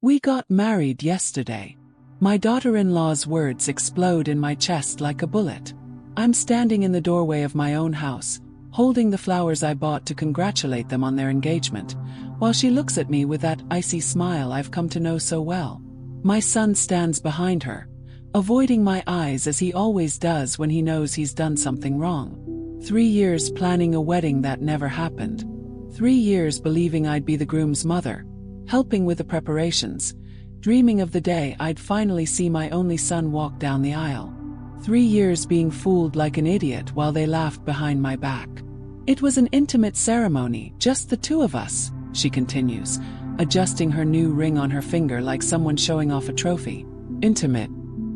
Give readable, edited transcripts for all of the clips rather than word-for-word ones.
We got married yesterday. My daughter-in-law's words explode in my chest like a bullet. I'm standing in the doorway of my own house, holding the flowers I bought to congratulate them on their engagement, while she looks at me with that icy smile I've come to know so well. My son stands behind her, avoiding my eyes as he always does when he knows he's done something wrong. 3 years planning a wedding that never happened. 3 years believing I'd be the groom's mother, helping with the preparations, dreaming of the day I'd finally see my only son walk down the aisle. 3 years being fooled like an idiot while they laughed behind my back. It was an intimate ceremony, just the two of us, she continues, adjusting her new ring on her finger like someone showing off a trophy. Intimate.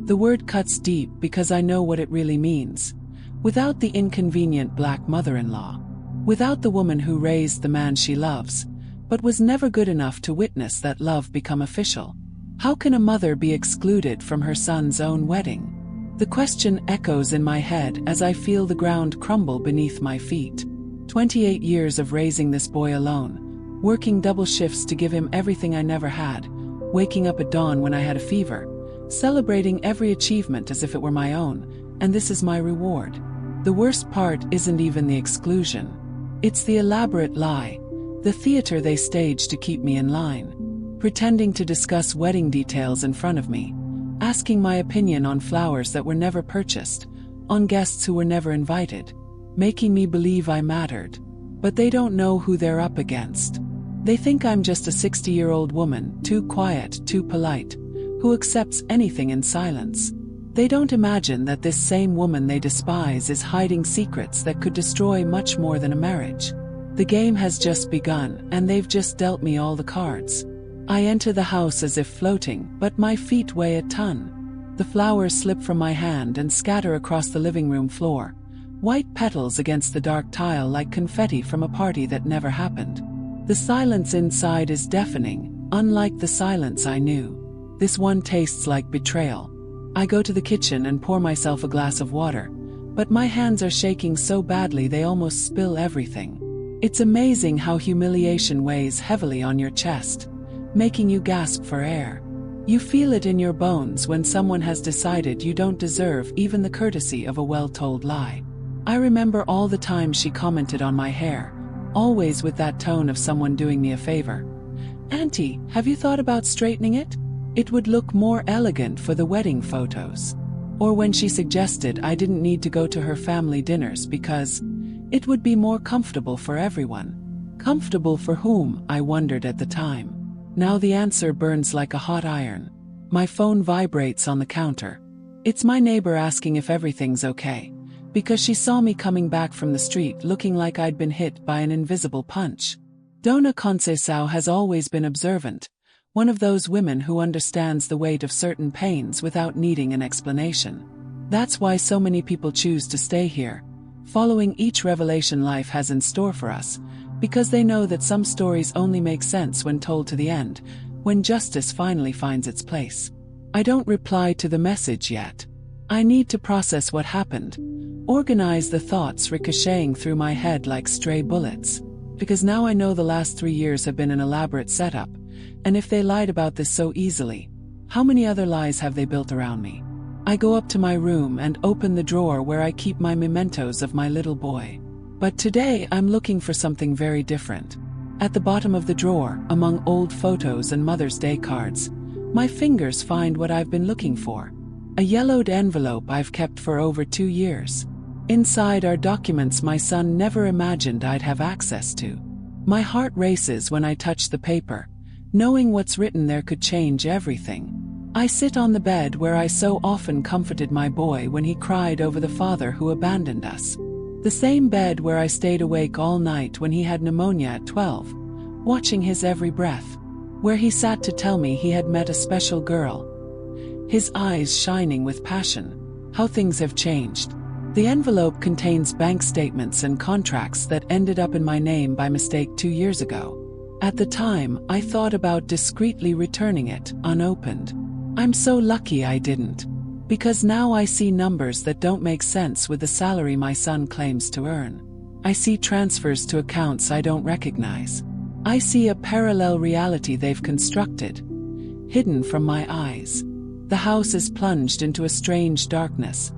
The word cuts deep because I know what it really means. Without the inconvenient black mother-in-law. Without the woman who raised the man she loves, but was never good enough to witness that love become official. How can a mother be excluded from her son's own wedding? The question echoes in my head as I feel the ground crumble beneath my feet. 28 years of raising this boy alone, working double shifts to give him everything I never had, waking up at dawn when I had a fever, celebrating every achievement as if it were my own, and this is my reward. The worst part isn't even the exclusion. It's the elaborate lie, the theater they stage to keep me in line, pretending to discuss wedding details in front of me, asking my opinion on flowers that were never purchased, on guests who were never invited, making me believe I mattered. But they don't know who they're up against. They think I'm just a 60-year-old woman, too quiet, too polite, who accepts anything in silence. They don't imagine that this same woman they despise is hiding secrets that could destroy much more than a marriage. The game has just begun, and they've just dealt me all the cards. I enter the house as if floating, but my feet weigh a ton. The flowers slip from my hand and scatter across the living room floor, white petals against the dark tile like confetti from a party that never happened. The silence inside is deafening, unlike the silence I knew. This one tastes like betrayal. I go to the kitchen and pour myself a glass of water, but my hands are shaking so badly they almost spill everything. It's amazing how humiliation weighs heavily on your chest, making you gasp for air. You feel it in your bones when someone has decided you don't deserve even the courtesy of a well-told lie. I remember all the times she commented on my hair, always with that tone of someone doing me a favor. "Auntie, have you thought about straightening it? It would look more elegant for the wedding photos." Or when she suggested I didn't need to go to her family dinners because it would be more comfortable for everyone. Comfortable for whom, I wondered at the time. Now the answer burns like a hot iron. My phone vibrates on the counter. It's my neighbor asking if everything's okay, because she saw me coming back from the street looking like I'd been hit by an invisible punch. Dona Conceição has always been observant, one of those women who understands the weight of certain pains without needing an explanation. That's why so many people choose to stay here, following each revelation life has in store for us, because they know that some stories only make sense when told to the end, when justice finally finds its place. I don't reply to the message yet. I need to process what happened, organize the thoughts ricocheting through my head like stray bullets, because now I know the last 3 years have been an elaborate setup, and if they lied about this so easily, how many other lies have they built around me? I go up to my room and open the drawer where I keep my mementos of my little boy. But today I'm looking for something very different. At the bottom of the drawer, among old photos and Mother's Day cards, my fingers find what I've been looking for. A yellowed envelope I've kept for over 2 years. Inside are documents my son never imagined I'd have access to. My heart races when I touch the paper, knowing what's written there could change everything. I sit on the bed where I so often comforted my boy when he cried over the father who abandoned us. The same bed where I stayed awake all night when he had pneumonia at 12, watching his every breath. Where he sat to tell me he had met a special girl. His eyes shining with passion. How things have changed. The envelope contains bank statements and contracts that ended up in my name by mistake 2 years ago. At the time, I thought about discreetly returning it, unopened. I'm so lucky I didn't. Because now I see numbers that don't make sense with the salary my son claims to earn. I see transfers to accounts I don't recognize. I see a parallel reality they've constructed. hidden from my eyes. The house is plunged into a strange darkness,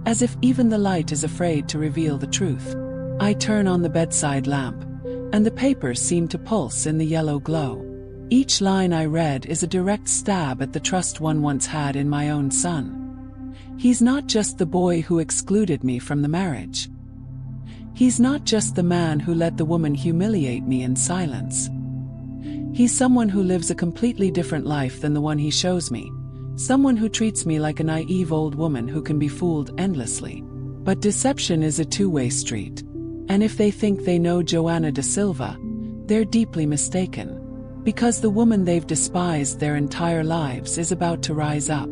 as if even the light is afraid to reveal the truth. I turn on the bedside lamp, and the papers seem to pulse in the yellow glow. Each line I read is a direct stab at the trust one once had in my own son. He's not just the boy who excluded me from the marriage. He's not just the man who let the woman humiliate me in silence. He's someone who lives a completely different life than the one he shows me. Someone who treats me like a naive old woman who can be fooled endlessly. But deception is a two-way street. And if they think they know Joanna da Silva, they're deeply mistaken. Because the woman they've despised their entire lives is about to rise up.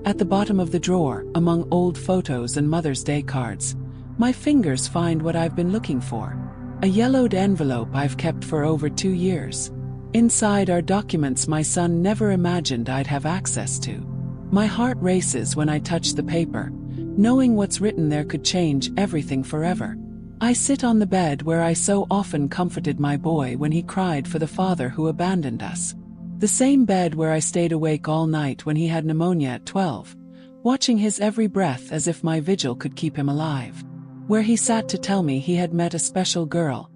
At the bottom of the drawer, among old photos and Mother's Day cards, my fingers find what I've been looking for. A yellowed envelope I've kept for over 2 years. Inside are documents my son never imagined I'd have access to. My heart races when I touch the paper, knowing what's written there could change everything forever. I sit on the bed where I so often comforted my boy when he cried for the father who abandoned us. The same bed where I stayed awake all night when he had pneumonia at 12, watching his every breath as if my vigil could keep him alive. Where he sat to tell me he had met a special girl,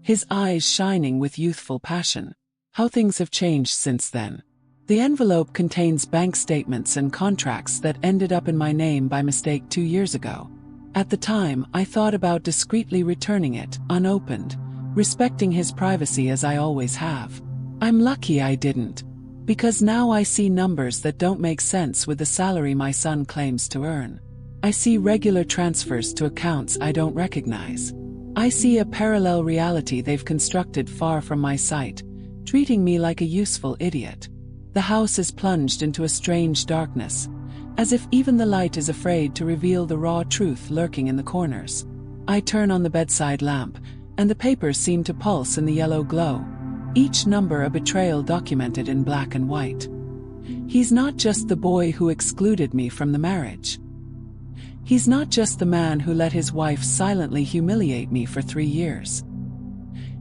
his eyes shining with youthful passion. How things have changed since then. The envelope contains bank statements and contracts that ended up in my name by mistake 2 years ago. At the time, I thought about discreetly returning it, unopened, respecting his privacy as I always have. I'm lucky I didn't, because now I see numbers that don't make sense with the salary my son claims to earn. I see regular transfers to accounts I don't recognize. I see a parallel reality they've constructed far from my sight, treating me like a useful idiot. The house is plunged into a strange darkness, as if even the light is afraid to reveal the raw truth lurking in the corners. I turn on the bedside lamp, and the papers seem to pulse in the yellow glow, each number a betrayal documented in black and white. He's not just the boy who excluded me from the marriage. He's not just the man who let his wife silently humiliate me for 3 years.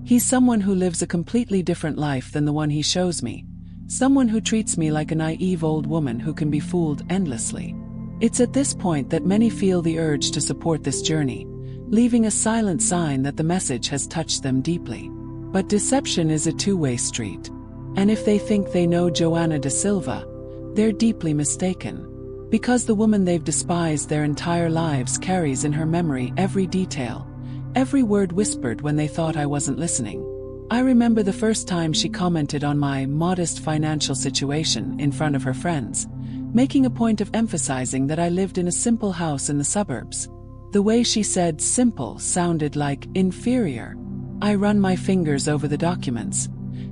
He's someone who lives a completely different life than the one he shows me. Someone who treats me like a naive old woman who can be fooled endlessly. It's at this point that many feel the urge to support this journey, leaving a silent sign that the message has touched them deeply. But deception is a two-way street. And if they think they know Joanna da Silva, they're deeply mistaken. Because the woman they've despised their entire lives carries in her memory every detail, every word whispered when they thought I wasn't listening. I remember the first time she commented on my modest financial situation in front of her friends, making a point of emphasizing that I lived in a simple house in the suburbs. The way she said simple sounded like inferior. I run my fingers over the documents,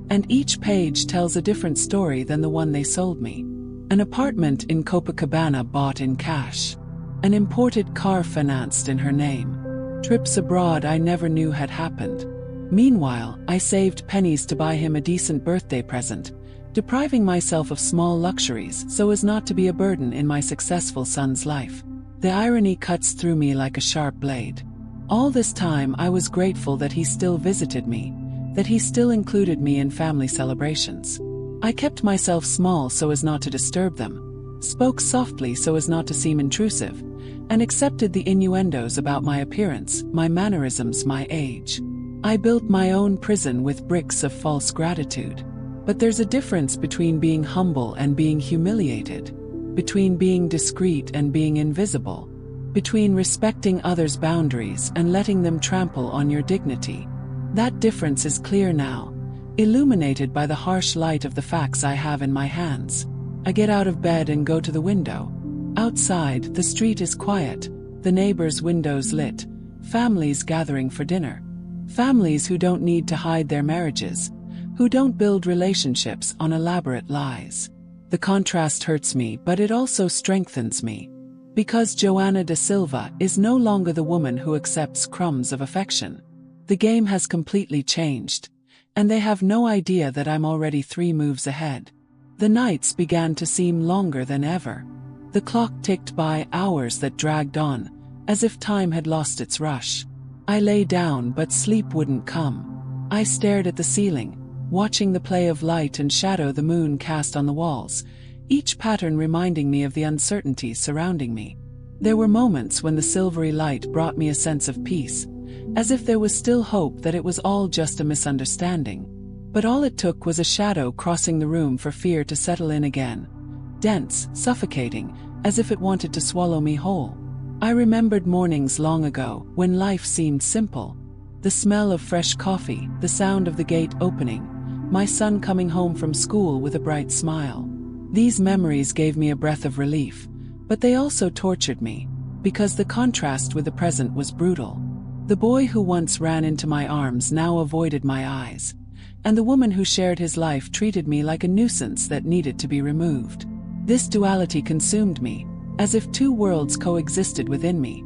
and each page tells a different story than the one they sold me. An apartment in Copacabana bought in cash. An imported car financed in her name. Trips abroad I never knew had happened. Meanwhile, I saved pennies to buy him a decent birthday present, depriving myself of small luxuries so as not to be a burden in my successful son's life. The irony cuts through me like a sharp blade. All this time I was grateful that he still visited me, that he still included me in family celebrations. I kept myself small so as not to disturb them, spoke softly so as not to seem intrusive, and accepted the innuendos about my appearance, my mannerisms, my age. I built my own prison with bricks of false gratitude. But there's a difference between being humble and being humiliated, between being discreet and being invisible, between respecting others' boundaries and letting them trample on your dignity. That difference is clear now, illuminated by the harsh light of the facts I have in my hands. I get out of bed and go to the window. Outside, the street is quiet, the neighbors' windows lit, families gathering for dinner. Families who don't need to hide their marriages, who don't build relationships on elaborate lies. The contrast hurts me, but it also strengthens me. Because Joanna da Silva is no longer the woman who accepts crumbs of affection. The game has completely changed, and they have no idea that I'm already 3 moves ahead. The nights began to seem longer than ever. The clock ticked by, hours that dragged on, as if time had lost its rush. I lay down, but sleep wouldn't come. I stared at the ceiling, watching the play of light and shadow the moon cast on the walls, each pattern reminding me of the uncertainties surrounding me. There were moments when the silvery light brought me a sense of peace, as if there was still hope that it was all just a misunderstanding. But all it took was a shadow crossing the room for fear to settle in again, dense, suffocating, as if it wanted to swallow me whole. I remembered mornings long ago, when life seemed simple. The smell of fresh coffee, the sound of the gate opening, my son coming home from school with a bright smile. These memories gave me a breath of relief, but they also tortured me, because the contrast with the present was brutal. The boy who once ran into my arms now avoided my eyes, and the woman who shared his life treated me like a nuisance that needed to be removed. This duality consumed me, as if two worlds coexisted within me.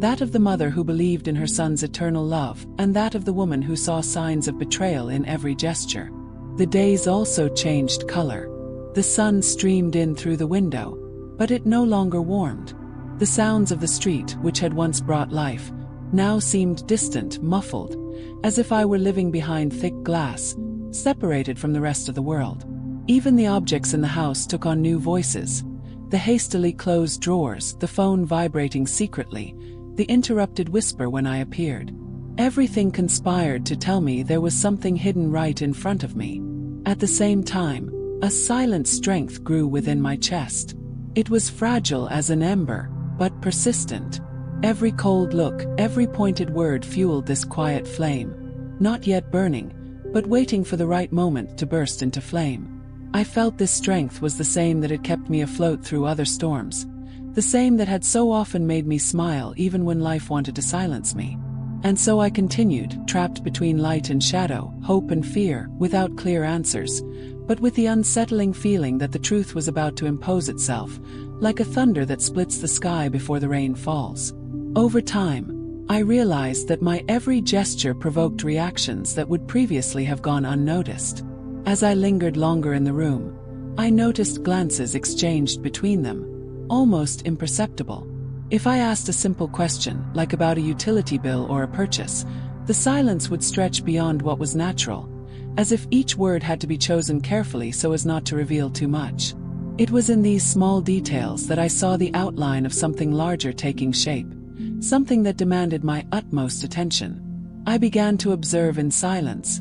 That of the mother who believed in her son's eternal love, and that of the woman who saw signs of betrayal in every gesture. The days also changed color. The sun streamed in through the window, but it no longer warmed. The sounds of the street, which had once brought life, now seemed distant, muffled, as if I were living behind thick glass, separated from the rest of the world. Even the objects in the house took on new voices. The hastily closed drawers, the phone vibrating secretly, the interrupted whisper when I appeared. Everything conspired to tell me there was something hidden right in front of me. At the same time, a silent strength grew within my chest. It was fragile as an ember, but persistent. Every cold look, every pointed word fueled this quiet flame, not yet burning, but waiting for the right moment to burst into flame. I felt this strength was the same that had kept me afloat through other storms, the same that had so often made me smile even when life wanted to silence me. And so I continued, trapped between light and shadow, hope and fear, without clear answers, but with the unsettling feeling that the truth was about to impose itself, like a thunder that splits the sky before the rain falls. Over time, I realized that my every gesture provoked reactions that would previously have gone unnoticed. As I lingered longer in the room, I noticed glances exchanged between them, almost imperceptible. If I asked a simple question, like about a utility bill or a purchase, the silence would stretch beyond what was natural, as if each word had to be chosen carefully so as not to reveal too much. It was in these small details that I saw the outline of something larger taking shape, something that demanded my utmost attention. I began to observe in silence,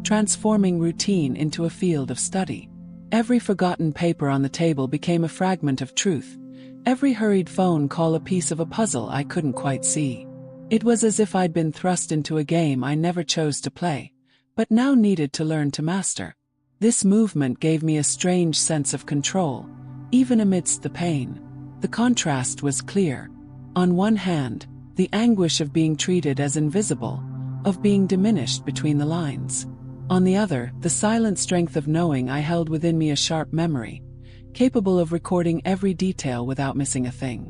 transforming routine into a field of study. Every forgotten paper on the table became a fragment of truth, every hurried phone call a piece of a puzzle I couldn't quite see. It was as if I'd been thrust into a game I never chose to play, but now needed to learn to master. This movement gave me a strange sense of control, even amidst the pain. The contrast was clear. On one hand, the anguish of being treated as invisible, of being diminished between the lines. On the other, the silent strength of knowing I held within me a sharp memory, capable of recording every detail without missing a thing.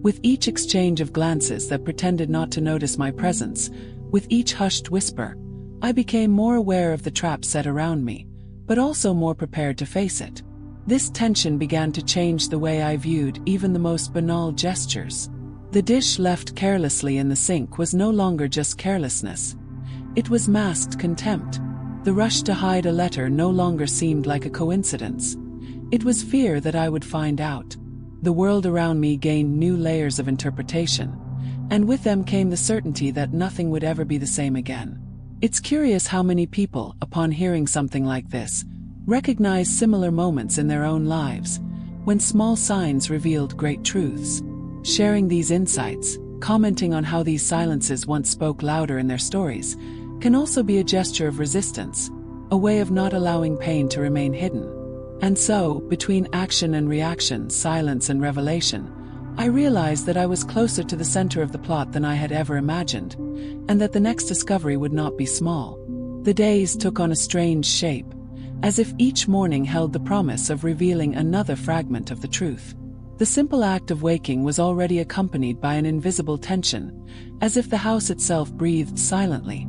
With each exchange of glances that pretended not to notice my presence, with each hushed whisper, I became more aware of the trap set around me, but also more prepared to face it. This tension began to change the way I viewed even the most banal gestures. The dish left carelessly in the sink was no longer just carelessness. It was masked contempt. The rush to hide a letter no longer seemed like a coincidence. It was fear that I would find out. The world around me gained new layers of interpretation, and with them came the certainty that nothing would ever be the same again. It's curious how many people, upon hearing something like this, recognize similar moments in their own lives, when small signs revealed great truths. Sharing these insights, commenting on how these silences once spoke louder in their stories, can also be a gesture of resistance, a way of not allowing pain to remain hidden. And so, between action and reaction, silence and revelation, I realized that I was closer to the center of the plot than I had ever imagined, and that the next discovery would not be small. The days took on a strange shape, as if each morning held the promise of revealing another fragment of the truth. The simple act of waking was already accompanied by an invisible tension, as if the house itself breathed silently,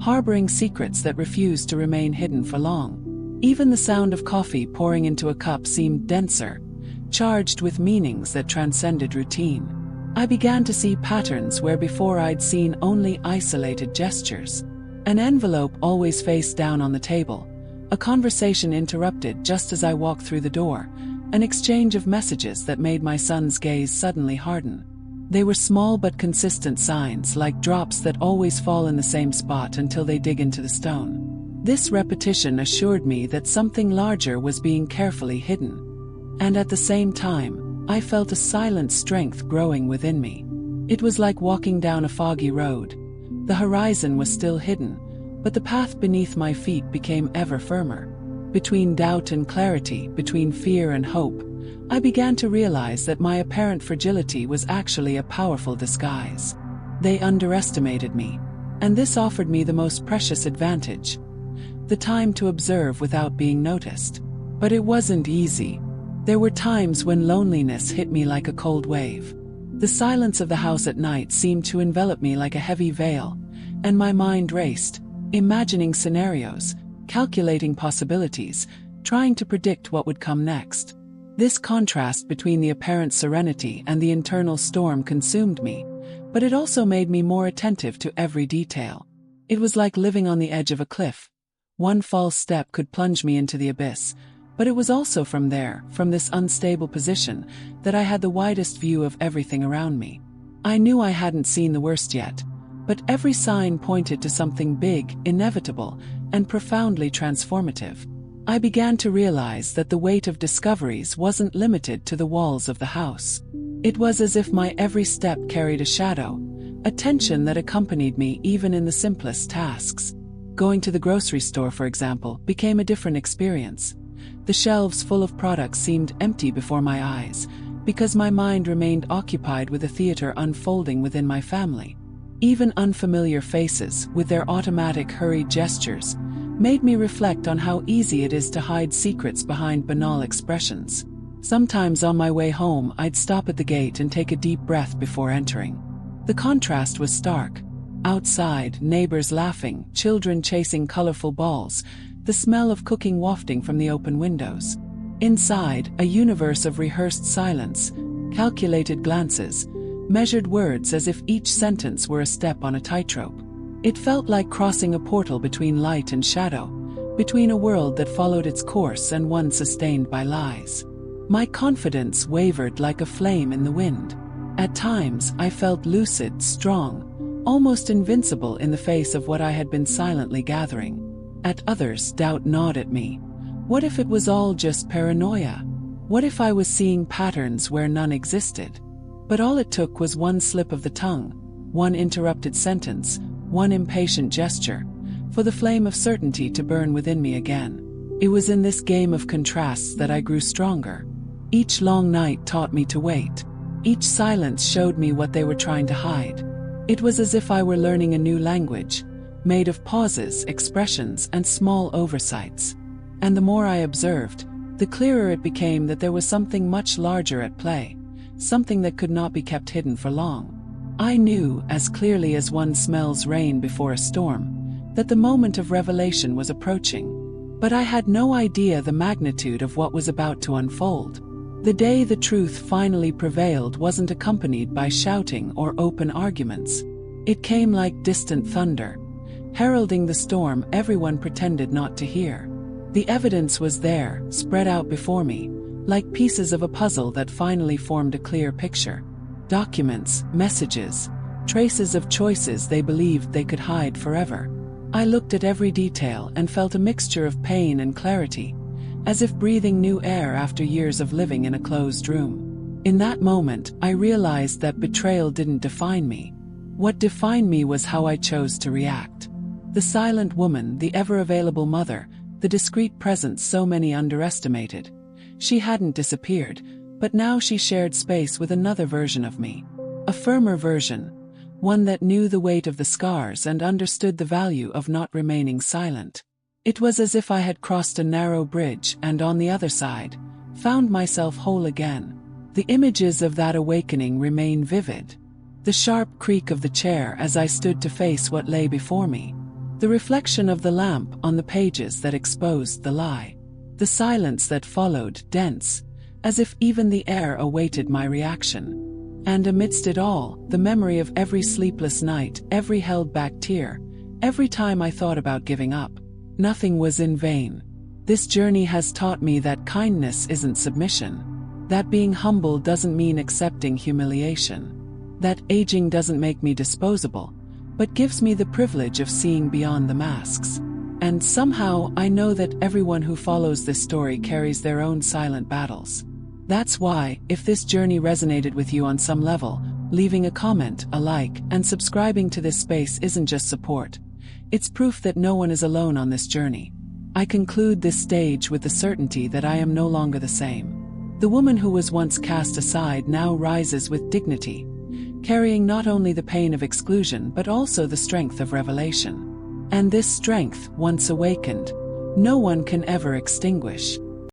harboring secrets that refused to remain hidden for long. Even the sound of coffee pouring into a cup seemed denser, charged with meanings that transcended routine. I began to see patterns where before I'd seen only isolated gestures. An envelope always face down on the table, A conversation interrupted just as I walked through the door, an exchange of messages that made my son's gaze suddenly harden. They were small but consistent signs, like drops that always fall in the same spot until they dig into the stone. This repetition assured me that something larger was being carefully hidden. And at the same time, I felt a silent strength growing within me. It was like walking down a foggy road. The horizon was still hidden, but the path beneath my feet became ever firmer. Between doubt and clarity, between fear and hope, I began to realize that my apparent fragility was actually a powerful disguise. They underestimated me, and this offered me the most precious advantage: the time to observe without being noticed. But it wasn't easy. There were times when loneliness hit me like a cold wave. The silence of the house at night seemed to envelop me like a heavy veil, and my mind raced, imagining scenarios, calculating possibilities, trying to predict what would come next. This contrast between the apparent serenity and the internal storm consumed me, but it also made me more attentive to every detail. It was like living on the edge of a cliff. One false step could plunge me into the abyss, but it was also from there, from this unstable position, that I had the widest view of everything around me. I knew I hadn't seen the worst yet, but every sign pointed to something big, inevitable, and profoundly transformative. I began to realize that the weight of discoveries wasn't limited to the walls of the house. It was as if my every step carried a shadow, a tension that accompanied me even in the simplest tasks. Going to the grocery store, for example, became a different experience. The shelves full of products seemed empty before my eyes, because my mind remained occupied with a theater unfolding within my family. Even unfamiliar faces, with their automatic hurried gestures, made me reflect on how easy it is to hide secrets behind banal expressions. Sometimes on my way home, I'd stop at the gate and take a deep breath before entering. The contrast was stark. Outside, neighbors laughing, children chasing colorful balls, the smell of cooking wafting from the open windows. Inside, a universe of rehearsed silence, calculated glances, measured words as if each sentence were a step on a tightrope. It felt like crossing a portal between light and shadow, between a world that followed its course and one sustained by lies. My confidence wavered like a flame in the wind. At times, I felt lucid, strong, almost invincible in the face of what I had been silently gathering. At others, doubt gnawed at me. What if it was all just paranoia? What if I was seeing patterns where none existed? But all it took was one slip of the tongue, one interrupted sentence, one impatient gesture, for the flame of certainty to burn within me again. It was in this game of contrasts that I grew stronger. Each long night taught me to wait. Each silence showed me what they were trying to hide. It was as if I were learning a new language, made of pauses, expressions, and small oversights. And the more I observed, the clearer it became that there was something much larger at play, something that could not be kept hidden for long. I knew, as clearly as one smells rain before a storm, that the moment of revelation was approaching. But I had no idea the magnitude of what was about to unfold. The day the truth finally prevailed wasn't accompanied by shouting or open arguments. It came like distant thunder, heralding the storm everyone pretended not to hear. The evidence was there, spread out before me, like pieces of a puzzle that finally formed a clear picture. Documents, messages, traces of choices they believed they could hide forever. I looked at every detail and felt a mixture of pain and clarity, as if breathing new air after years of living in a closed room. In that moment, I realized that betrayal didn't define me. What defined me was how I chose to react. The silent woman, the ever-available mother, the discreet presence so many underestimated. She hadn't disappeared, but now she shared space with another version of me. A firmer version, one that knew the weight of the scars and understood the value of not remaining silent. It was as if I had crossed a narrow bridge and on the other side, found myself whole again. The images of that awakening remain vivid. The sharp creak of the chair as I stood to face what lay before me. The reflection of the lamp on the pages that exposed the lie. The silence that followed, dense, as if even the air awaited my reaction. And amidst it all, the memory of every sleepless night, every held-back tear, every time I thought about giving up. Nothing was in vain. This journey has taught me that kindness isn't submission, that being humble doesn't mean accepting humiliation, that aging doesn't make me disposable, but gives me the privilege of seeing beyond the masks. And somehow, I know that everyone who follows this story carries their own silent battles. That's why, if this journey resonated with you on some level, leaving a comment, a like, and subscribing to this space isn't just support. It's proof that no one is alone on this journey. I conclude this stage with the certainty that I am no longer the same. The woman who was once cast aside now rises with dignity, carrying not only the pain of exclusion but also the strength of revelation. And this strength, once awakened, no one can ever extinguish.